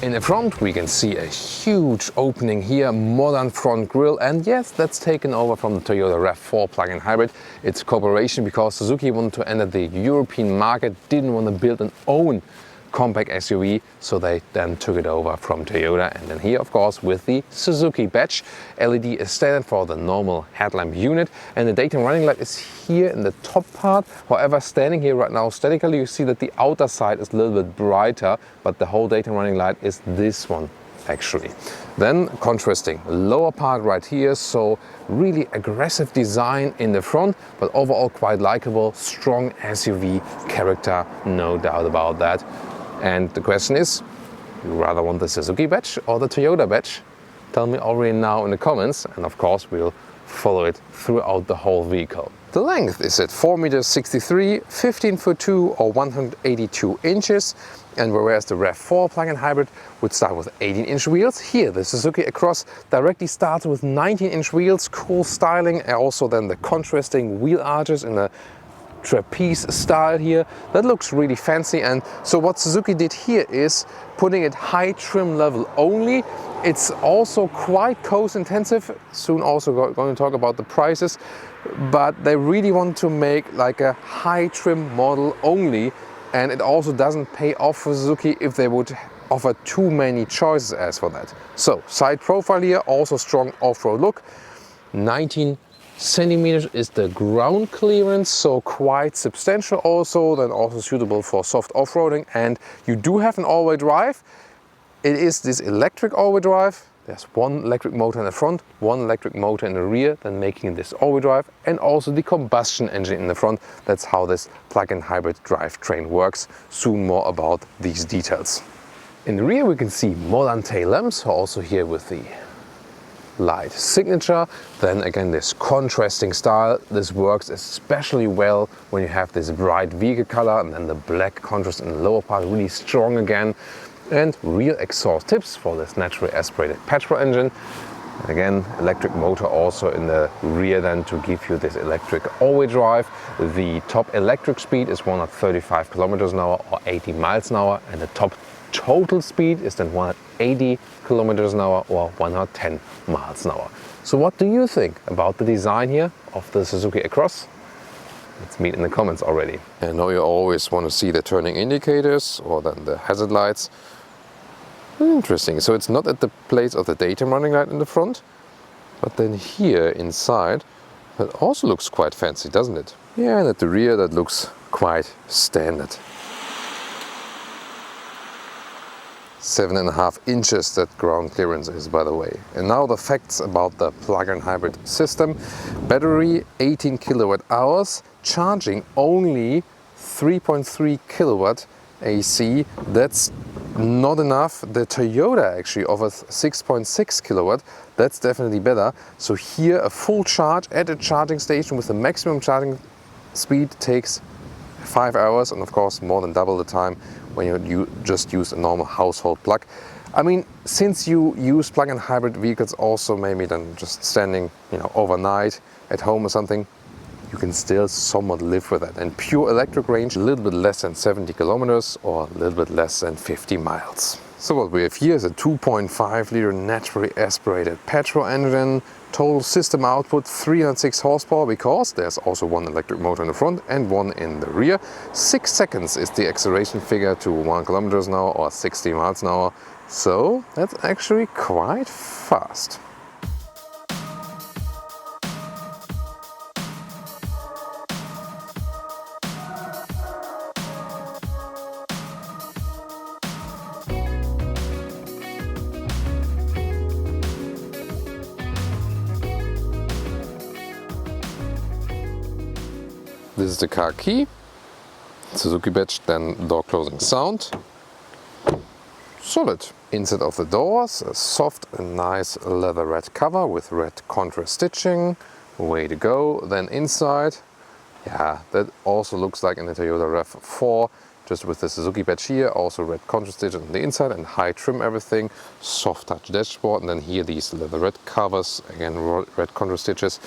In the front we can see a huge opening here, modern front grille, and yes, that's taken over from the Toyota RAV4 plug-in hybrid. It's cooperation because Suzuki wanted to enter the European market, didn't want to build an own compact SUV, so they then took it over from Toyota. And then here, of course, with the Suzuki badge. LED is standard for the normal headlamp unit, and the daytime running light is here in the top part. However, standing here right now statically, you see that the outer side is a little bit brighter, but the whole daytime running light is this one actually. Then contrasting lower part right here, so really aggressive design in the front, but overall quite likable, strong SUV character, no doubt about that. And the question is, you rather want the Suzuki badge or the Toyota badge? Tell me already now in the comments, and of course we'll follow it throughout the whole vehicle. The length is at 4.63 m, 15'2" or 182 inches. And whereas the RAV4 plug-in hybrid would start with 18-inch wheels, here the Suzuki Across directly starts with 19-inch wheels, cool styling, and also then the contrasting wheel arches in the trapeze style here. That looks really fancy. And so what Suzuki did here is putting it high trim level only. It's also quite cost intensive. Soon also going to talk about the prices, but they really want to make like a high trim model only, and it also doesn't pay off for Suzuki if they would offer too many choices as for that. So side profile here, also strong off-road look. 19 centimeters is the ground clearance, so quite substantial also, then also suitable for soft off-roading. And you do have an all-wheel drive. It is this electric all-wheel drive. There's one electric motor in the front, one electric motor in the rear, then making this all-wheel drive, and also the combustion engine in the front. That's how this plug-in hybrid drivetrain works. Soon more about these details. In the rear we can see modern tail lamps, also here with the light signature. Then again this contrasting style. This works especially well when you have this bright vehicle color, and then the black contrast in the lower part really strong again. And real exhaust tips for this naturally aspirated petrol engine. And again, electric motor also in the rear then to give you this electric all-wheel drive. The top electric speed is 135 kilometers an hour or 80 miles an hour, and the top total speed is then 180 kilometers an hour or 110 miles an hour. So what do you think about the design here of the Suzuki Across? Let's meet in the comments already. I know you always want to see the turning indicators or then the hazard lights. Interesting, so it's not at the place of the daytime running light in the front, but then here inside, that also looks quite fancy, doesn't it? Yeah, and at the rear that looks quite standard. 7.5 inches that ground clearance is, by the way. And now the facts about the plug-in hybrid system. Battery 18 kilowatt hours, charging only 3.3 kilowatt AC. That's not enough. The Toyota actually offers 6.6 kilowatt. That's definitely better. So here a full charge at a charging station with the maximum charging speed takes 5 hours, and of course more than double the time when you just use a normal household plug. I mean, since you use plug-in hybrid vehicles also maybe then just standing, overnight at home or something, you can still somewhat live with that. And pure electric range, a little bit less than 70 kilometers or a little bit less than 50 miles. So what we have here is a 2.5 liter naturally aspirated petrol engine. Total system output 306 horsepower because there's also one electric motor in the front and one in the rear. 6 seconds is the acceleration figure to 1 kilometers an hour or 60 miles an hour. So that's actually quite fast. This is the car key, Suzuki badge, then door closing sound. Solid. Inside of the doors, a soft and nice leather red cover with red contrast stitching. Way to go. Then inside, yeah, that also looks like in the Toyota RAV4, just with the Suzuki badge here, also red contrast stitching on the inside and high trim everything. Soft touch dashboard, and then here these leather red covers, again red contrast stitches.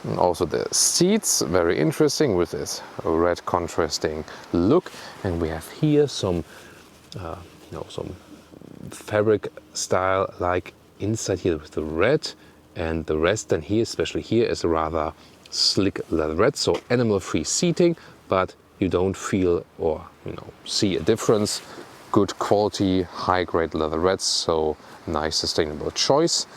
And also the seats, very interesting with this red contrasting look. And we have here some fabric style like inside here with the red, and the rest then here, especially here, is a rather slick leatherette, so animal-free seating, but you don't feel or see a difference. Good quality, high-grade leatherettes, so nice sustainable choice.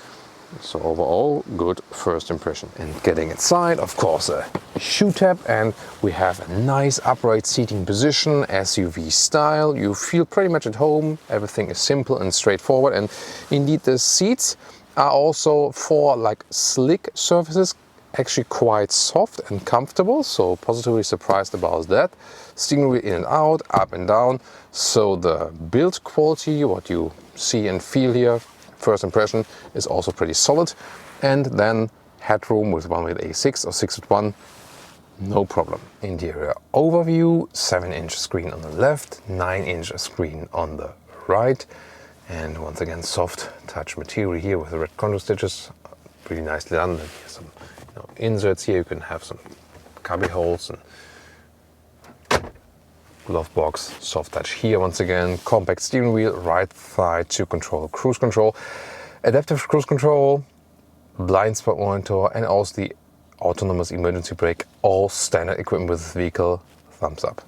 So overall, good first impression. And getting inside, of course, a shoe tab, and we have a nice upright seating position, SUV style. You feel pretty much at home. Everything is simple and straightforward, and indeed the seats are also for like slick surfaces, actually quite soft and comfortable, so positively surprised about that. Steering wheel in and out, up and down, so the build quality, what you see and feel here, first impression, is also pretty solid. And then headroom with 1.86 or 6.1, no problem. Interior overview, 7-inch screen on the left, 9-inch screen on the right, and once again soft touch material here with the red contour stitches, pretty nicely done. And here's some inserts here, you can have some cubby holes and glove box, soft touch here once again, compact steering wheel, right side to control cruise control, adaptive cruise control, blind spot monitor, and also the autonomous emergency brake, all standard equipment with this vehicle, thumbs up.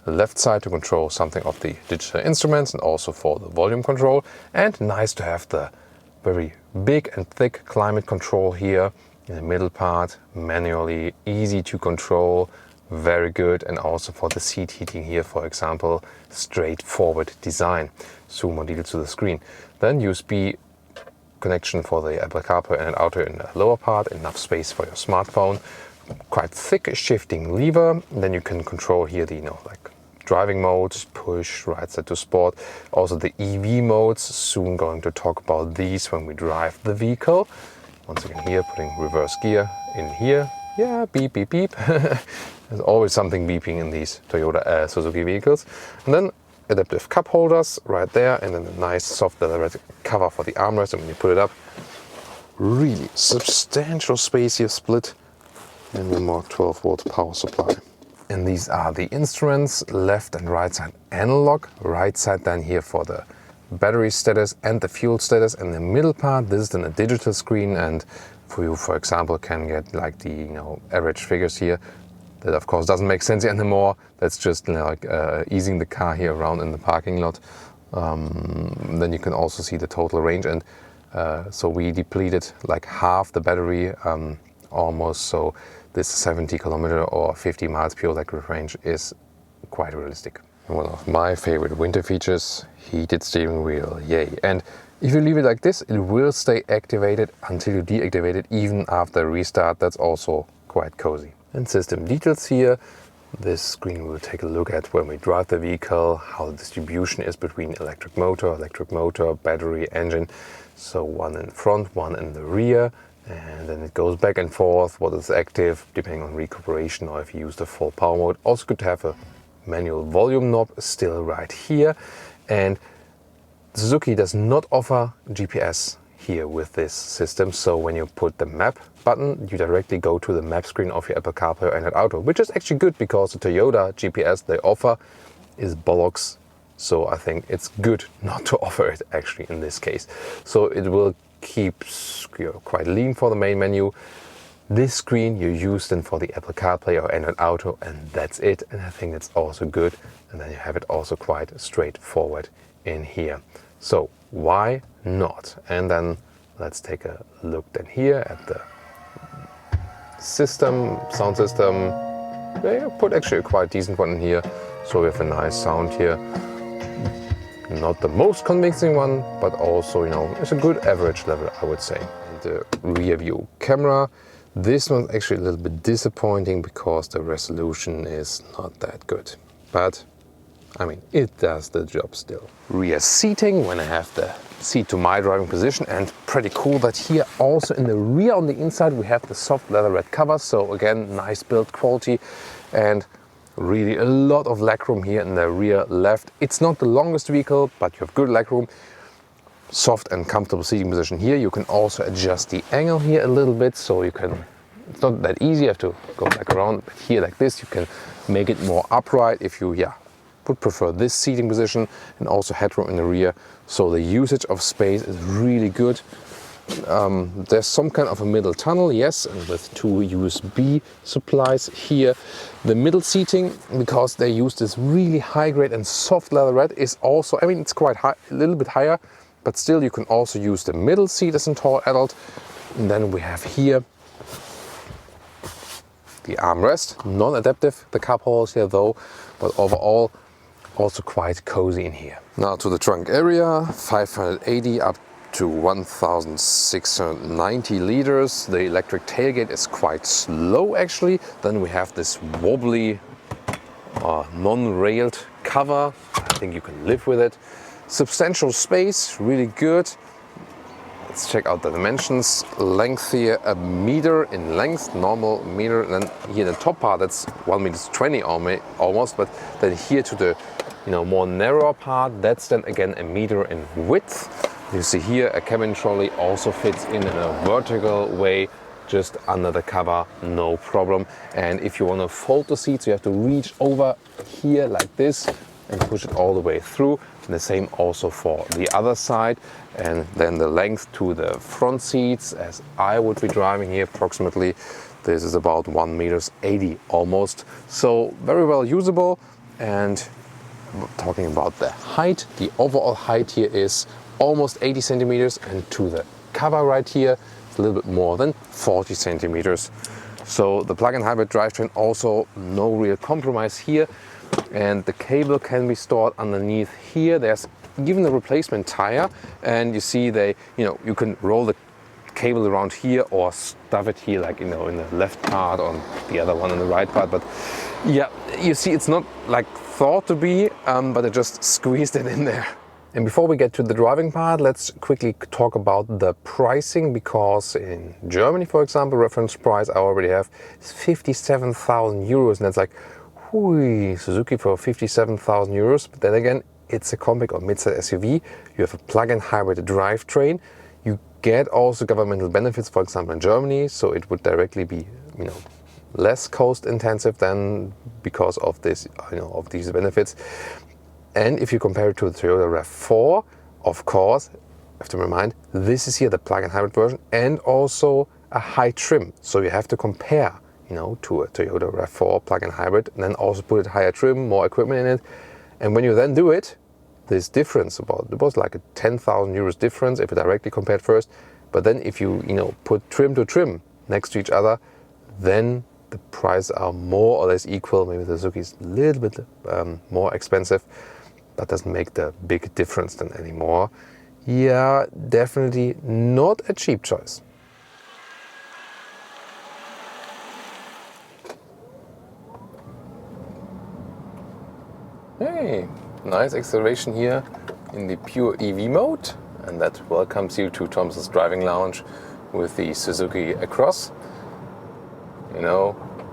Left side to control something of the digital instruments and also for the volume control, and nice to have the very big and thick climate control here in the middle part, manually, easy to control, very good. And also for the seat heating here, for example, straightforward design. Zoom more details to the screen. Then USB connection for the Apple CarPlay and Auto in the lower part, enough space for your smartphone. Quite thick shifting lever. Then you can control here the like driving modes, push, right side to sport. Also the EV modes, soon going to talk about these when we drive the vehicle. Once again here, putting reverse gear in here. Yeah, beep, beep, beep. There's always something beeping in these Toyota Suzuki vehicles. And then adaptive cup holders right there, and then a nice soft leather cover for the armrest. And when you put it up, really substantial space here split. And one more 12-volt power supply. And these are the instruments, left and right side analog, right side then here for the battery status and the fuel status, and the middle part, this is then a digital screen, and for you, for example, can get like the average figures here. That of course doesn't make sense anymore. That's just like easing the car here around in the parking lot. Then you can also see the total range, and so we depleted like half the battery almost, so this 70 kilometer or 50 miles pure electric range is quite realistic. One of my favorite winter features, heated steering wheel, yay. And if you leave it like this, it will stay activated until you deactivate it, even after restart. That's also quite cozy. And system details here. This screen we'll take a look at when we drive the vehicle, how the distribution is between electric motor, battery, engine. So one in front, one in the rear. And then it goes back and forth, what is active, depending on recuperation or if you use the full power mode. Also good to have a manual volume knob still right here. And Suzuki does not offer GPS here with this system, so when you put the map button, you directly go to the map screen of your Apple CarPlay or Android Auto, which is actually good because the Toyota GPS they offer is bollocks. So I think it's good not to offer it actually in this case. So it will keep quite lean for the main menu. This screen you use then for the Apple CarPlay or Android Auto, and that's it. And I think it's also good. And then you have it also quite straightforward in here. So why not? And then let's take a look then here at the system, sound system. They put actually a quite decent one in here. So we have a nice sound here. Not the most convincing one, but also, it's a good average level, I would say. And the rear view camera. This one's actually a little bit disappointing because the resolution is not that good. But, I mean, it does the job still. Rear seating, when I have the seat to my driving position, and pretty cool that here also in the rear on the inside we have the soft leatherette cover. So again, nice build quality and really a lot of legroom here in the rear left. It's not the longest vehicle, but you have good legroom. Soft and comfortable seating position here. You can also adjust the angle here a little bit, so you can, it's not that easy, you have to go back around, but here like this you can make it more upright if you would prefer this seating position, and also headroom in the rear. So the usage of space is really good. There's some kind of a middle tunnel, yes, and with 2 USB supplies here. The middle seating, because they use this really high grade and soft leatherette, is also, I mean, it's quite high, a little bit higher, but still you can also use the middle seat as a tall adult. And then we have here the armrest, non-adaptive, the cup holders here though, but overall also quite cozy in here. Now to the trunk area, 580 up to 1,690 liters. The electric tailgate is quite slow actually. Then we have this wobbly non-railed cover. I think you can live with it. Substantial space, really good. Let's check out the dimensions. Length here, 1 meter in length, normal meter. And then here the top part, that's 1.20 meters almost. But then here to the more narrower part, that's then again 1 meter in width. You see here a cabin trolley also fits in a vertical way, just under the cover, no problem. And if you want to fold the seats, you have to reach over here like this and push it all the way through. And the same also for the other side. And then the length to the front seats, as I would be driving here approximately, this is about 1.80 meters almost. So very well usable. And talking about the height, the overall height here is almost 80 centimeters, and to the cover right here, it's a little bit more than 40 centimeters. So the plug-in hybrid drivetrain, also no real compromise here. And the cable can be stored underneath here. There's given a replacement tire, and you see you can roll the cable around here or stuff it here, like in the left part, or the other one in the right part. But yeah, you see it's not like thought to be, but I just squeezed it in there. And before we get to the driving part, let's quickly talk about the pricing, because in Germany, for example, reference price I already have is 57,000 euros, and that's like, whoo, Suzuki for 57,000 euros. But then again, it's a compact or mid-size SUV. You have a plug-in hybrid drivetrain. You get also governmental benefits, for example, in Germany, so it would directly be, less cost intensive than because of this, of these benefits. And if you compare it to the Toyota RAV4, of course, I have to remind, this is here the plug-in hybrid version and also a high trim. So you have to compare, to a Toyota RAV4 plug-in hybrid, and then also put it higher trim, more equipment in it. And when you then do it, this difference it was like a 10,000 euros difference if you directly compared first. But then if you, put trim to trim next to each other, then the prices are more or less equal. Maybe the Suzuki is a little bit more expensive. That doesn't make the big difference then anymore. Yeah, definitely not a cheap choice. Hey, nice acceleration here in the pure EV mode, and that welcomes you to Thomas's driving lounge with the Suzuki Across.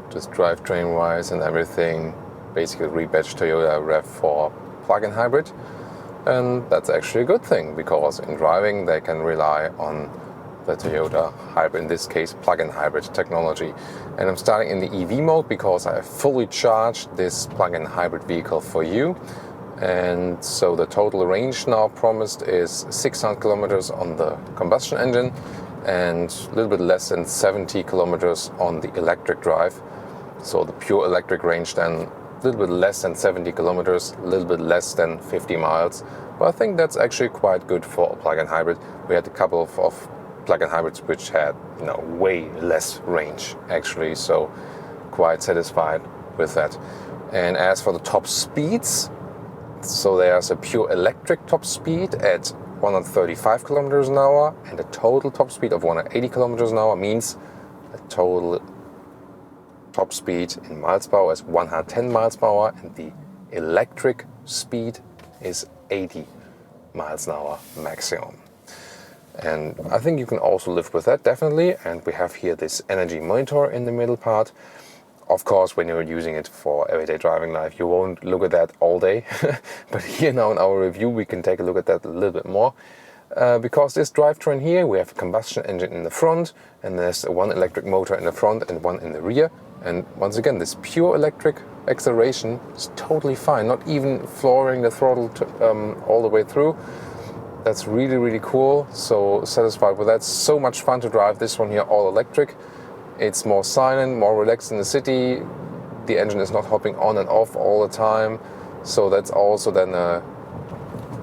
Just drivetrain wise and everything, basically rebadged Toyota RAV4 plug-in hybrid, and that's actually a good thing, because in driving they can rely on the Toyota hybrid, in this case plug-in hybrid technology. And I'm starting in the EV mode because I have fully charged this plug-in hybrid vehicle for you. And so the total range now promised is 600 kilometers on the combustion engine and a little bit less than 70 kilometers on the electric drive. So the pure electric range then a little bit less than 70 kilometers, a little bit less than 50 miles. But I think that's actually quite good for a plug-in hybrid. We had a couple of plug-in hybrids which had way less range actually, so quite satisfied with that. And as for the top speeds, so there's a pure electric top speed at 135 kilometers an hour, and a total top speed of 180 kilometers an hour means a total top speed in miles per hour is 110 miles per hour, and the electric speed is 80 miles an hour maximum. And I think you can also live with that, definitely. And we have here this energy monitor in the middle part. Of course, when you're using it for everyday driving life, you won't look at that all day. But here now in our review, we can take a look at that a little bit more. Because this drivetrain here, we have a combustion engine in the front, and there's one electric motor in the front and one in the rear. And once again, this pure electric acceleration is totally fine, not even flooring the throttle all the way through. That's really, really cool. So satisfied with that. So much fun to drive this one here, all electric. It's more silent, more relaxed in the city. The engine is not hopping on and off all the time. So that's also then an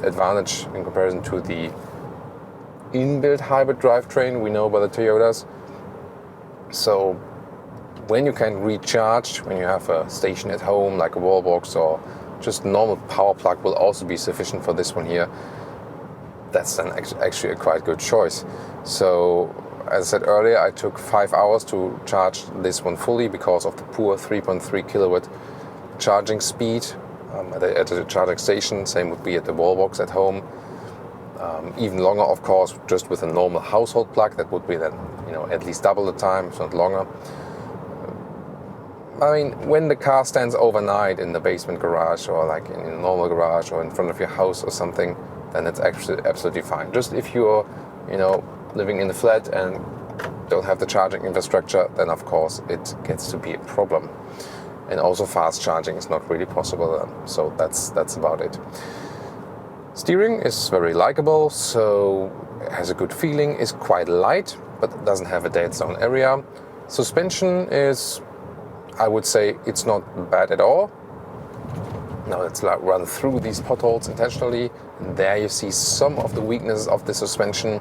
advantage in comparison to the inbuilt hybrid drivetrain we know by the Toyotas. So when you can recharge, when you have a station at home like a wall box or just normal power plug will also be sufficient for this one here. That's then actually a quite good choice. So as I said earlier, I took 5 hours to charge this one fully because of the poor 3.3 kilowatt charging speed at the charging station. Same would be at the wall box at home. Even longer, of course, just with a normal household plug. That would be then, at least double the time, if not longer. I mean, when the car stands overnight in the basement garage or like in a normal garage or in front of your house or something, then it's actually absolutely fine. Just if you're, living in a flat and don't have the charging infrastructure, then of course it gets to be a problem. And also fast charging is not really possible then. So that's about it. Steering is very likable, so it has a good feeling, is quite light, but doesn't have a dead zone area. Suspension is, I would say, it's not bad at all. Now let's run through these potholes intentionally. And there you see some of the weaknesses of the suspension.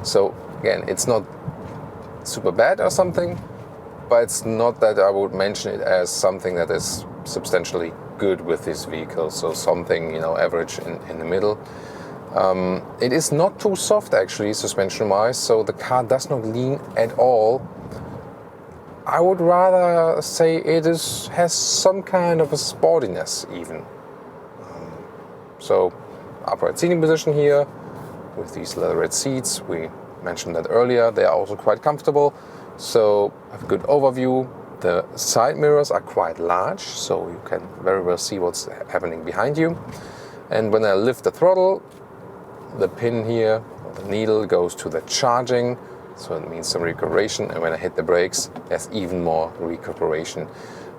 So again, it's not super bad or something, but it's not that I would mention it as something that is substantially good with this vehicle. So something, average in the middle. It is not too soft actually, suspension-wise, so the car does not lean at all. I would rather say it has some kind of a sportiness even. So upright seating position here with these leatherette seats. We mentioned that earlier. They are also quite comfortable. So have a good overview. The side mirrors are quite large, so you can very well see what's happening behind you. And when I lift the throttle, the pin here, the needle goes to the charging. So it means some recuperation, and when I hit the brakes, there's even more recuperation.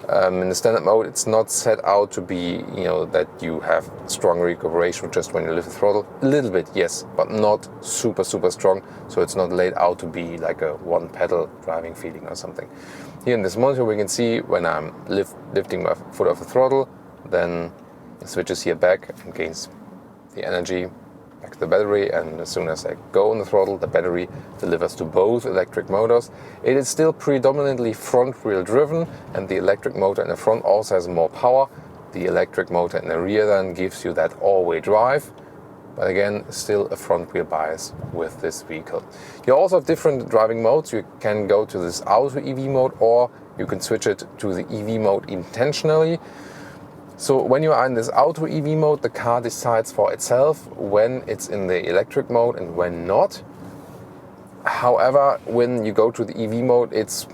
In the standard mode, it's not set out to be, that you have strong recuperation just when you lift the throttle. A little bit, yes, but not super, super strong. So it's not laid out to be like a one-pedal driving feeling or something. Here in this monitor, we can see when I'm lifting my foot off the throttle, then it switches here back and gains the energy back to the battery, and as soon as I go on the throttle, the battery delivers to both electric motors. It is still predominantly front-wheel driven, and the electric motor in the front also has more power. The electric motor in the rear then gives you that all-wheel drive, but again, still a front-wheel bias with this vehicle. You also have different driving modes. You can go to this Auto EV mode, or you can switch it to the EV mode intentionally. So when you are in this Auto EV mode, the car decides for itself when it's in the electric mode and when not. However, when you go to the EV mode, it's,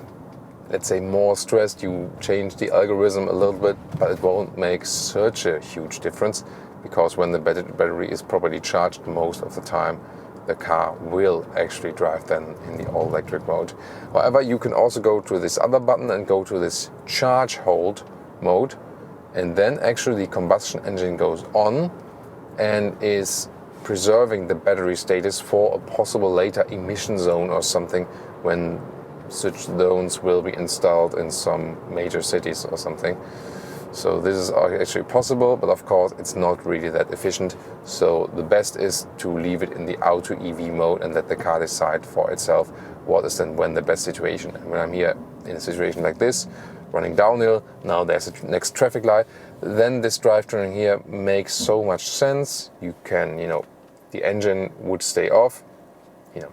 let's say, more stressed. You change the algorithm a little bit, but it won't make such a huge difference, because when the battery is properly charged most of the time, the car will actually drive then in the all-electric mode. However, you can also go to this other button and go to this charge hold mode, and then actually the combustion engine goes on and is preserving the battery status for a possible later emission zone or something, when such zones will be installed in some major cities or something. So this is actually possible, but of course it's not really that efficient. So the best is to leave it in the Auto EV mode and let the car decide for itself what is then when the best situation. And when I'm here in a situation like this, running downhill, now there's a next traffic light, then this drivetrain here makes so much sense. You can, the engine would stay off,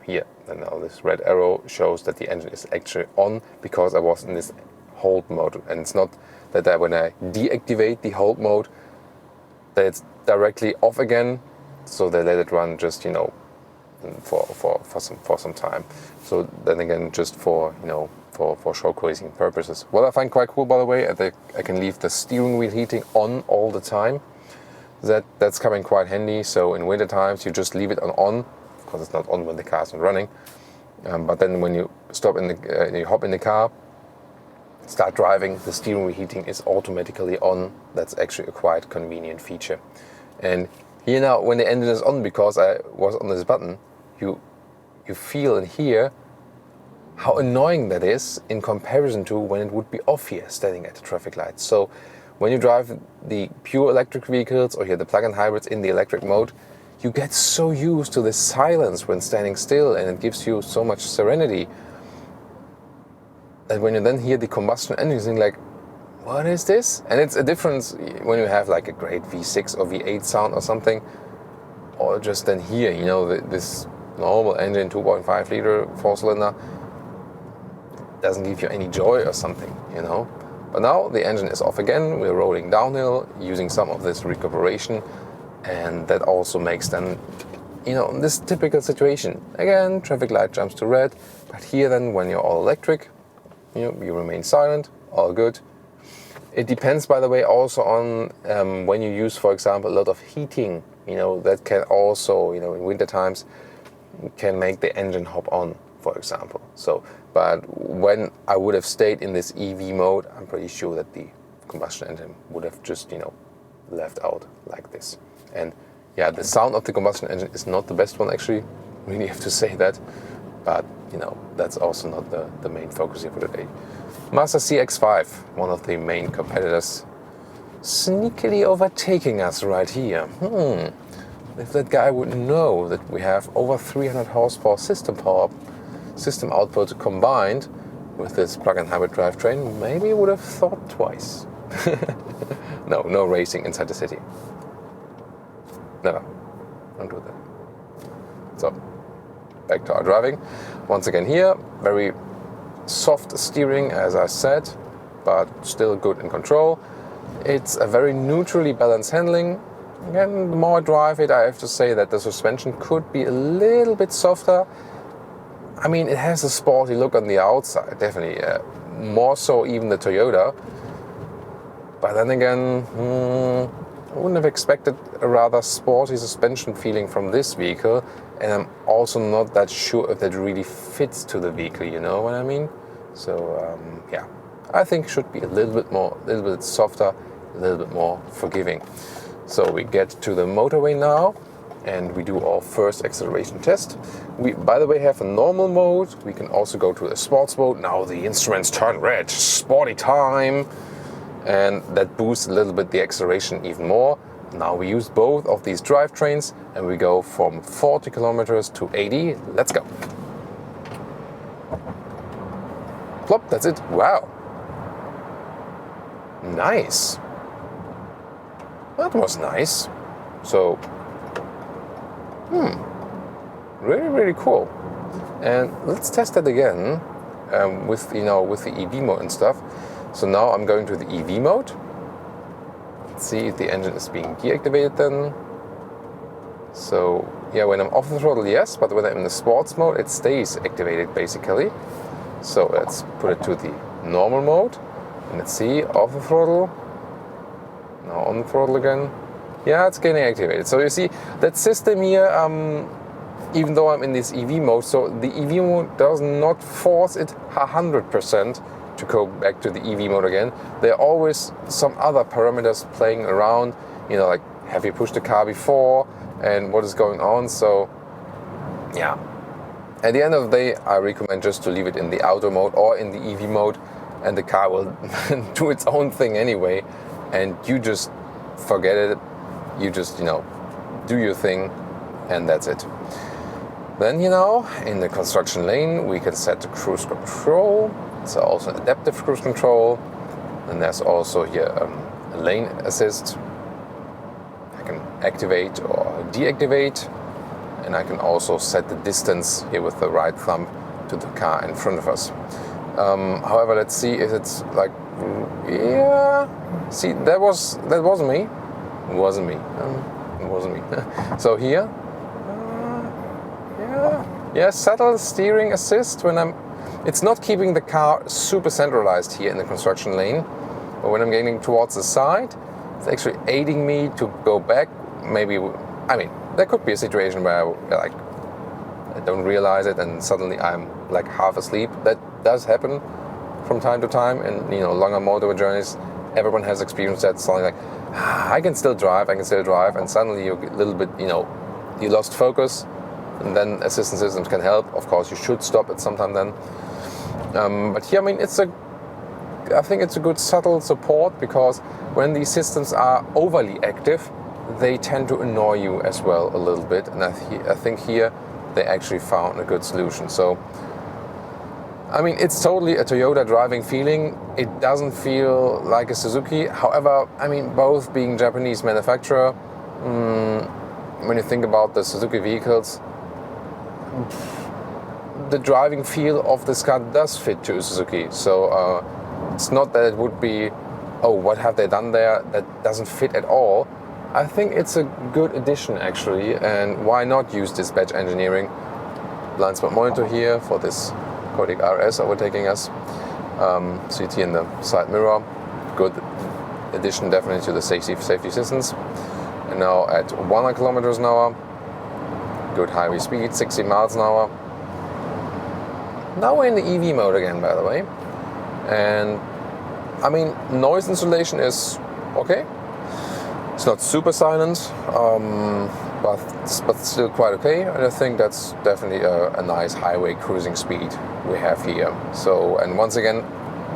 here, and now this red arrow shows that the engine is actually on because I was in this hold mode. And it's not that when I deactivate the hold mode, that it's directly off again, so they let it run just, for some time. So then again, just for showcasing purposes. What I find quite cool, by the way, I can leave the steering wheel heating on all the time. That's coming quite handy. So in winter times, you just leave it on because it's not on when the car is not running. But then when you stop you hop in the car, start driving, the steering wheel heating is automatically on. That's actually a quite convenient feature. And here now, when the engine is on, because I was on this button, you feel and hear how annoying that is in comparison to when it would be off here, standing at the traffic lights. So when you drive the pure electric vehicles or here the plug-in hybrids in the electric mode, you get so used to the silence when standing still, and it gives you so much serenity that when you then hear the combustion engine, you think like, what is this? And it's a difference when you have like a great V6 or V8 sound or something, or just then hear, you know, this normal engine, 2.5 liter 4-cylinder, doesn't give you any joy or something, you know. But now the engine is off again, we're rolling downhill using some of this recuperation, and that also makes then, you know, in this typical situation, again, traffic light jumps to red, but here then when you're all electric, you know, you remain silent, all good. It depends, by the way, also on when you use, for example, a lot of heating, you know, that can also, you know, in winter times, can make the engine hop on, for example. So, but when I would have stayed in this EV mode, I'm pretty sure that the combustion engine would have just, you know, left out like this. And yeah, the sound of the combustion engine is not the best one, actually. Really have to say that. But, you know, that's also not the main focus here for today. Mazda CX-5, one of the main competitors, sneakily overtaking us right here. If that guy would know that we have over 300 horsepower system output combined with this plug-in hybrid drivetrain, maybe he would have thought twice. No racing inside the city. Never. Don't do that. So, back to our driving. Once again here, very soft steering, as I said, but still good in control. It's a very neutrally balanced handling. Again, the more I drive it, I have to say that the suspension could be a little bit softer. I mean, it has a sporty look on the outside, definitely. More so even the Toyota. But then again, I wouldn't have expected a rather sporty suspension feeling from this vehicle. And I'm also not that sure if that really fits to the vehicle, you know what I mean? So, yeah, I think it should be a little bit softer, a little bit more forgiving. So we get to the motorway now, and we do our first acceleration test. We, by the way, have a normal mode. We can also go to a sports mode. Now the instruments turn red, sporty time, and that boosts a little bit the acceleration even more. Now we use both of these drivetrains, and we go from 40 kilometers to 80. Let's go. Plop, that's it. Wow. Nice. That was nice. So, really, really cool. And let's test that again with the EV mode and stuff. So now I'm going to the EV mode. Let's see if the engine is being deactivated then. So yeah, when I'm off the throttle, yes, but when I'm in the sports mode, it stays activated basically. So let's put it to the normal mode. And let's see, off the throttle. Now on the throttle again. Yeah, it's getting activated. So you see, that system here, even though I'm in this EV mode, so the EV mode does not force it 100% to go back to the EV mode again. There are always some other parameters playing around, you know, like have you pushed the car before and what is going on. So yeah, at the end of the day, I recommend just to leave it in the auto mode or in the EV mode, and the car will do its own thing anyway, and you just forget it. You just, you know, do your thing, and that's it. Then, you know, in the construction lane, we can set the cruise control. It's also adaptive cruise control. And there's also here a lane assist. I can activate or deactivate. And I can also set the distance here with the right thumb to the car in front of us. However, let's see if it's like, yeah. See, that wasn't me. It wasn't me. It wasn't me. So here, yeah, subtle steering assist when it's not keeping the car super centralized here in the construction lane, but when I'm getting towards the side, it's actually aiding me to go back. Maybe, I mean, there could be a situation where I like don't realize it, and suddenly I'm like half asleep. That does happen from time to time, and longer motorway journeys. Everyone has experienced that. Something like, I can still drive, and suddenly you're a little bit, you lost focus, and then assistance systems can help. Of course, you should stop at some time then. But here, I mean, I think it's a good subtle support, because when these systems are overly active, they tend to annoy you as well a little bit. And I think here they actually found a good solution. So, I mean, it's totally a Toyota driving feeling. It doesn't feel like a Suzuki. However, I mean, both being Japanese manufacturer, when you think about the Suzuki vehicles, the driving feel of this car does fit to a Suzuki. So it's not that it would be, oh, what have they done there? That doesn't fit at all. I think it's a good addition actually, and why not use this badge engineering? Blind spot monitor here for this Kodiaq RS overtaking us. CT in the side mirror, good addition definitely to the safety systems. And now at 100 kilometers an hour, good highway speed, 60 miles an hour. Now we're in the EV mode again, by the way. And I mean, noise insulation is okay. It's not super silent, but still quite okay. And I think that's definitely a nice highway cruising speed we have here. So, and once again,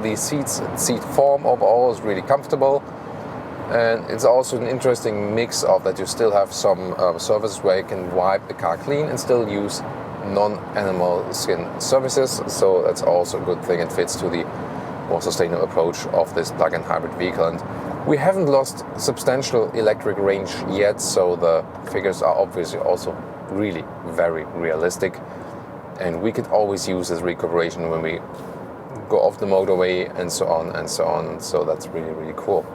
the seat form overall is really comfortable. And it's also an interesting mix of that you still have some surfaces where you can wipe the car clean and still use non-animal skin surfaces. So that's also a good thing. It fits to the more sustainable approach of this plug-in hybrid vehicle. And we haven't lost substantial electric range yet, so the figures are obviously also really very realistic. And we could always use this recuperation when we go off the motorway and so on and so on. So that's really, really cool.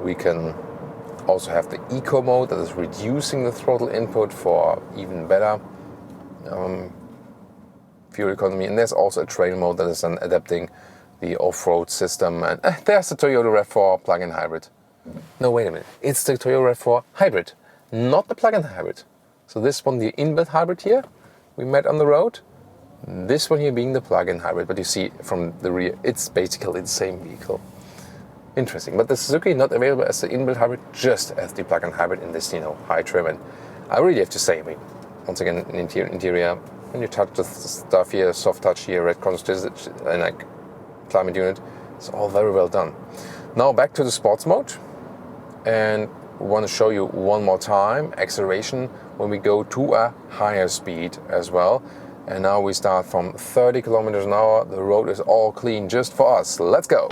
We can also have the eco mode that is reducing the throttle input for even better fuel economy. And there's also a trail mode that is then adapting the off-road system. And there's the Toyota RAV4 plug-in hybrid. No, wait a minute. It's the Toyota RAV4 hybrid, not the plug-in hybrid. So this one, the inbuilt hybrid here, we met on the road. This one here being the plug-in hybrid. But you see from the rear, it's basically the same vehicle. Interesting. But the Suzuki not available as the inbuilt hybrid, just as the plug-in hybrid in this, high trim. And I really have to say, I mean, once again, in interior, when you touch the stuff here, soft touch here, red constant and like climate unit, it's all very well done. Now back to the sports mode, and we want to show you one more time acceleration when we go to a higher speed as well. And now we start from 30 kilometers an hour. The road is all clean just for us. Let's go.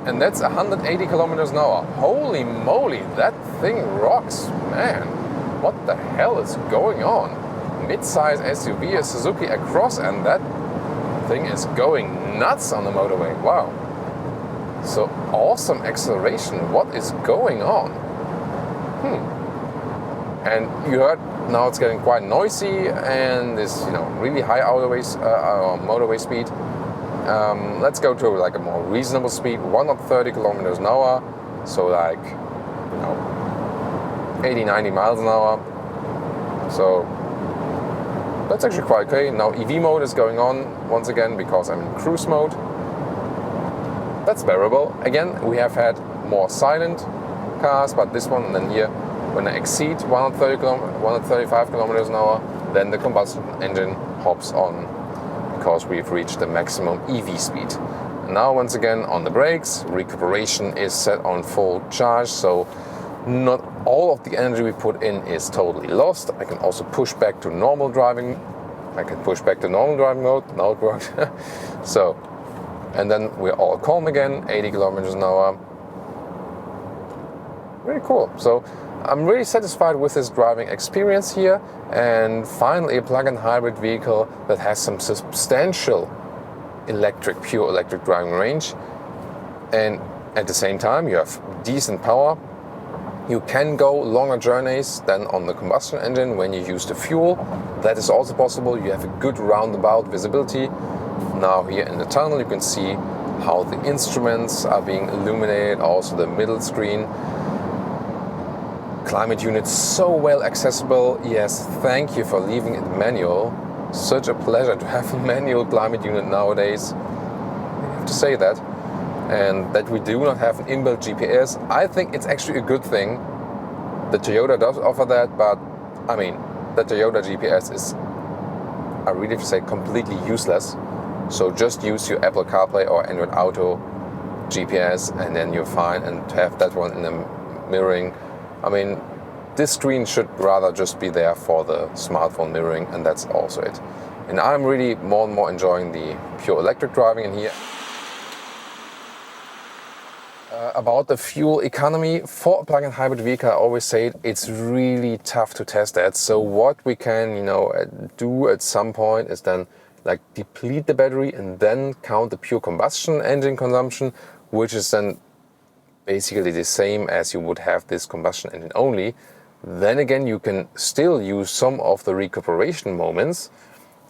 And that's 180 kilometers an hour. Holy moly, that thing rocks, man. What the hell is going on? Mid-size SUV, a Suzuki Across, and that thing is going nuts on the motorway. Wow. So awesome acceleration. What is going on? And you heard, now it's getting quite noisy, and this, really high motorway speed. Let's go to like a more reasonable speed, 130 kilometers an hour, so like 80-90 miles an hour. So that's actually quite okay. Now EV mode is going on once again because I'm in cruise mode. That's bearable. Again, we have had more silent cars, but this one, and then here, when I exceed 135 kilometers an hour, then the combustion engine hops on, because we've reached the maximum EV speed. Now once again on the brakes, recuperation is set on full charge, so not all of the energy we put in is totally lost. I can also push back to normal driving. I can push back to normal driving mode. Now it worked. So, and then we're all calm again, 80 kilometers an hour. Very cool. So I'm really satisfied with this driving experience here, and finally a plug-in hybrid vehicle that has some substantial pure electric driving range, and at the same time you have decent power, You can go longer journeys than on the combustion engine when you use the fuel. That is also possible. You have a good roundabout visibility. Now here in the tunnel you can see how the instruments are being illuminated, also the middle screen. Climate unit so well accessible. Yes, thank you for leaving it manual. Such a pleasure to have a manual climate unit nowadays. I have to say that. And that we do not have an inbuilt GPS. I think it's actually a good thing. The Toyota does offer that, but I mean, the Toyota GPS is, I really have to say, completely useless. So just use your Apple CarPlay or Android Auto GPS and then you're fine, and to have that one in the mirroring. I mean, this screen should rather just be there for the smartphone mirroring, and that's also it. And I'm really more and more enjoying the pure electric driving in here. About the fuel economy for a plug-in hybrid vehicle, I always say it's really tough to test that. So what we can, do at some point is then like deplete the battery and then count the pure combustion engine consumption, which is then basically the same as you would have this combustion engine only. Then again, you can still use some of the recuperation moments,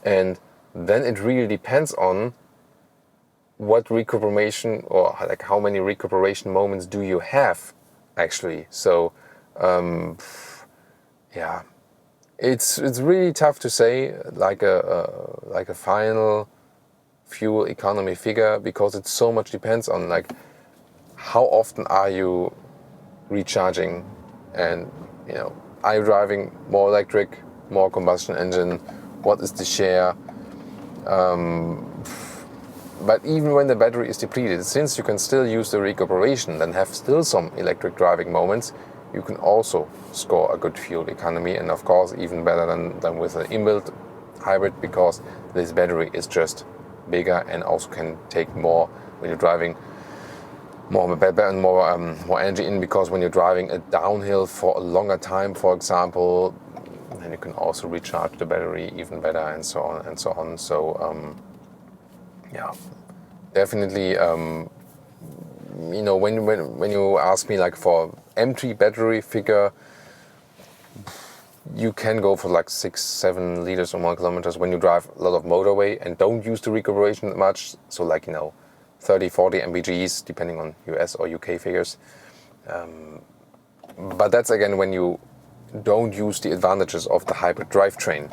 and then it really depends on what recuperation, or like how many recuperation moments do you have actually. So yeah, it's really tough to say like a final fuel economy figure, because it so much depends on like how often are you recharging, and are you driving more electric, more combustion engine, what is the share. But even when the battery is depleted, since you can still use the recuperation and have still some electric driving moments, you can also score a good fuel economy, and of course even better than with an inbuilt hybrid, because this battery is just bigger and also can take more when you're driving, more energy in, because when you're driving a downhill for a longer time, for example, then you can also recharge the battery even better, and so on and so on. So yeah, definitely. When you ask me like for empty battery figure, you can go for like 6-7 liters or more kilometers when you drive a lot of motorway and don't use the recuperation much. So like 30-40 mpgs depending on US or UK figures. But that's again when you don't use the advantages of the hybrid drivetrain.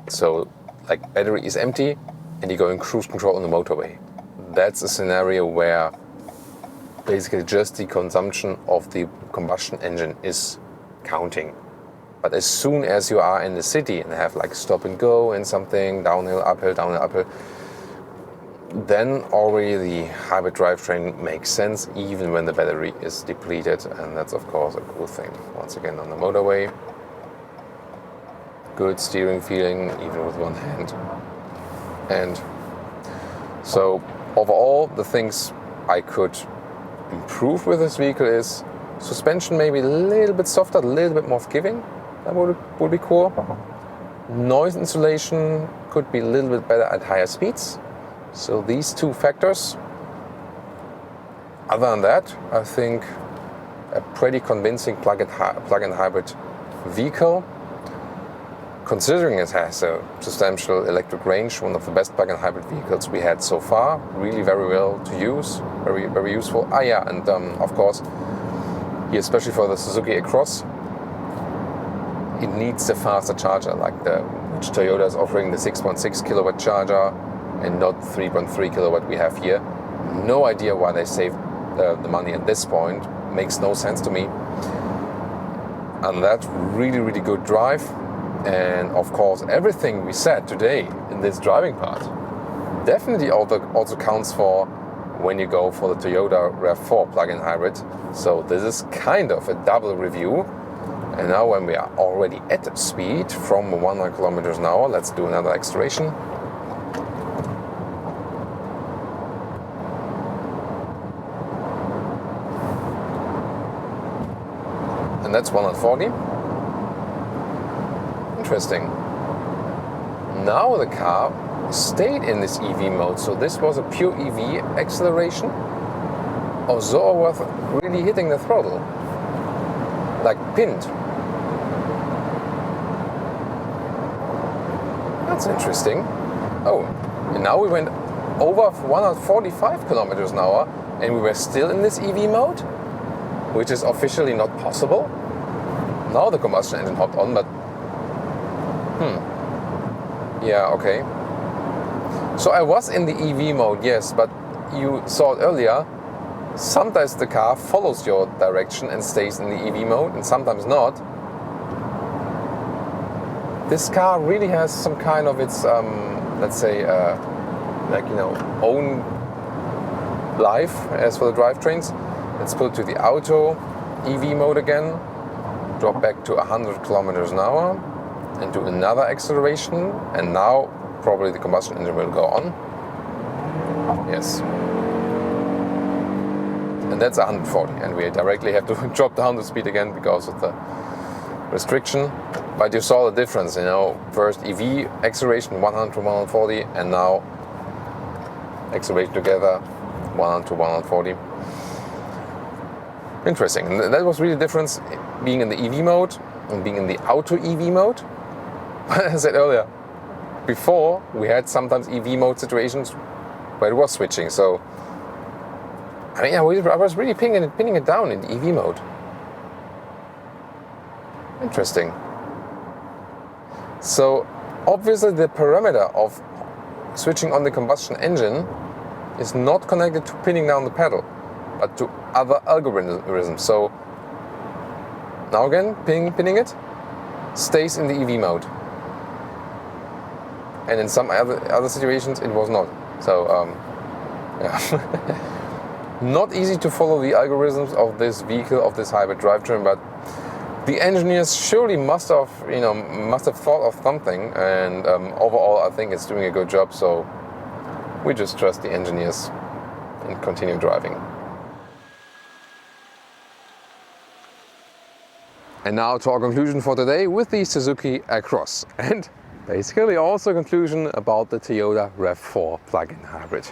So like battery is empty and you go in cruise control on the motorway. That's a scenario where basically just the consumption of the combustion engine is counting. But as soon as you are in the city and have like stop and go and something, downhill, uphill, then already the hybrid drivetrain makes sense, even when the battery is depleted, and that's of course a cool thing. Once again on the motorway, good steering feeling even with one hand. And so overall, the things I could improve with this vehicle is suspension, maybe a little bit softer, a little bit more forgiving. That would be cool. Noise insulation could be a little bit better at higher speeds. So these two factors. Other than that, I think a pretty convincing plug-in hybrid vehicle. Considering it has a substantial electric range, one of the best plug-in hybrid vehicles we had so far, really very well to use, very, very useful. And of course, here especially for the Suzuki Across, it needs a faster charger, which Toyota is offering the 6.6 kilowatt charger and not 3.3 kilowatt we have here. No idea why they saved the money at this point, makes no sense to me. And that's really, really good drive. And of course, everything we said today in this driving part definitely also counts for when you go for the Toyota RAV4 plug-in hybrid. So this is kind of a double review. And now when we are already at speed from 100 kilometers an hour, let's do another acceleration. And that's 140. Interesting. Now the car stayed in this EV mode, so this was a pure EV acceleration, although I was really hitting the throttle. like pinned. That's interesting. Oh, and now we went over 145 kilometers an hour and we were still in this EV mode, which is officially not possible. Now the combustion engine hopped on, but yeah, okay. So I was in the EV mode, yes, but you saw it earlier. Sometimes the car follows your direction and stays in the EV mode, and sometimes not. This car really has some kind of its, let's say, own life as for the drivetrains. Let's put it to the auto EV mode again. Drop back to 100 kilometers an hour and do another acceleration. And now probably the combustion engine will go on. Yes. And that's 140, and we directly have to drop down the speed again because of the restriction. But you saw the difference, first EV acceleration 100 to 140, and now acceleration together 100 to 140. Interesting. And that was really the difference being in the EV mode and being in the auto EV mode. As I said earlier, before we had sometimes EV mode situations where it was switching. So I was really pinning it down in EV mode. Interesting. So obviously the parameter of switching on the combustion engine is not connected to pinning down the pedal, but to other algorithms. So now again, pinning it, stays in the EV mode. And in some other situations it was not. So yeah. Not easy to follow the algorithms of this vehicle, of this hybrid drivetrain, but the engineers surely must have thought of something, and overall I think it's doing a good job, so we just trust the engineers and continue driving. And now to our conclusion for today with the Suzuki Across, and basically also a conclusion about the Toyota RAV4 plug-in hybrid.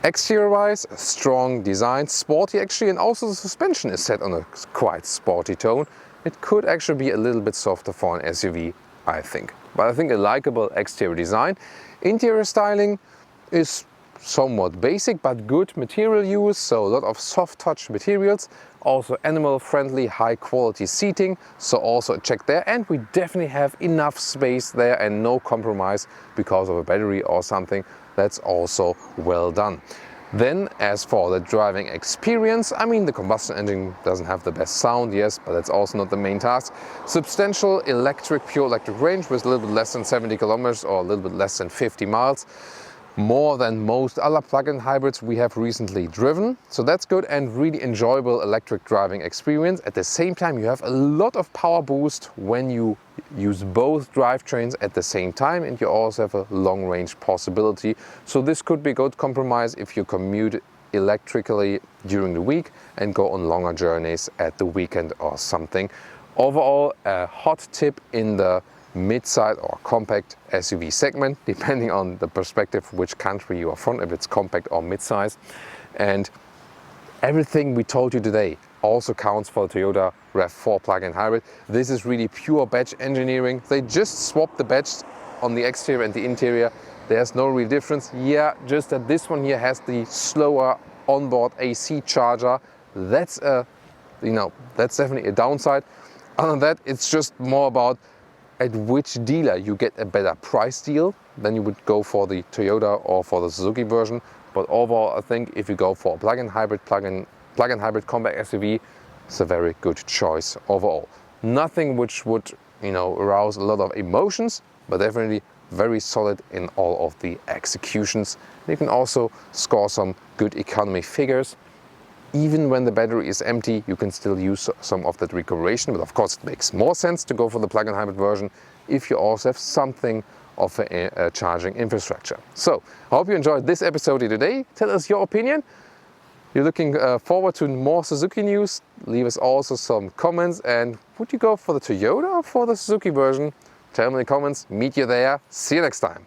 Exterior-wise, strong design, sporty actually, and also the suspension is set on a quite sporty tone. It could actually be a little bit softer for an SUV, I think. But I think a likable exterior design. Interior styling is somewhat basic, but good material use, so a lot of soft touch materials. Also animal-friendly, high-quality seating, so also a check there. And we definitely have enough space there and no compromise because of a battery or something. That's also well done. Then as for the driving experience, the combustion engine doesn't have the best sound, yes, but that's also not the main task. Substantial pure electric range with a little bit less than 70 kilometers or a little bit less than 50 miles. More than most other plug-in hybrids we have recently driven. So that's good, and really enjoyable electric driving experience. At the same time, you have a lot of power boost when you use both drivetrains at the same time, and you also have a long range possibility. So this could be a good compromise if you commute electrically during the week and go on longer journeys at the weekend or something. Overall, a hot tip in the mid-size or compact SUV segment, depending on the perspective which country you are from, if it's compact or mid-size. And everything we told you today also counts for the Toyota RAV4 plug-in hybrid. This is really pure badge engineering. They just swapped the badge on the exterior and the interior. There's no real difference. Yeah, just that this one here has the slower onboard AC charger. That's that's definitely a downside. Other than that, it's just more about at which dealer you get a better price deal. Then you would go for the Toyota or for the Suzuki version. But overall, I think if you go for a plug-in hybrid compact SUV, it's a very good choice overall. Nothing which would arouse a lot of emotions, but definitely very solid in all of the executions. You can also score some good economy figures. Even when the battery is empty, you can still use some of that recuperation, but of course it makes more sense to go for the plug-in hybrid version if you also have something of a charging infrastructure. So, I hope you enjoyed this episode today. Tell us your opinion. You're looking forward to more Suzuki news. Leave us also some comments, and would you go for the Toyota or for the Suzuki version? Tell me in the comments. Meet you there. See you next time.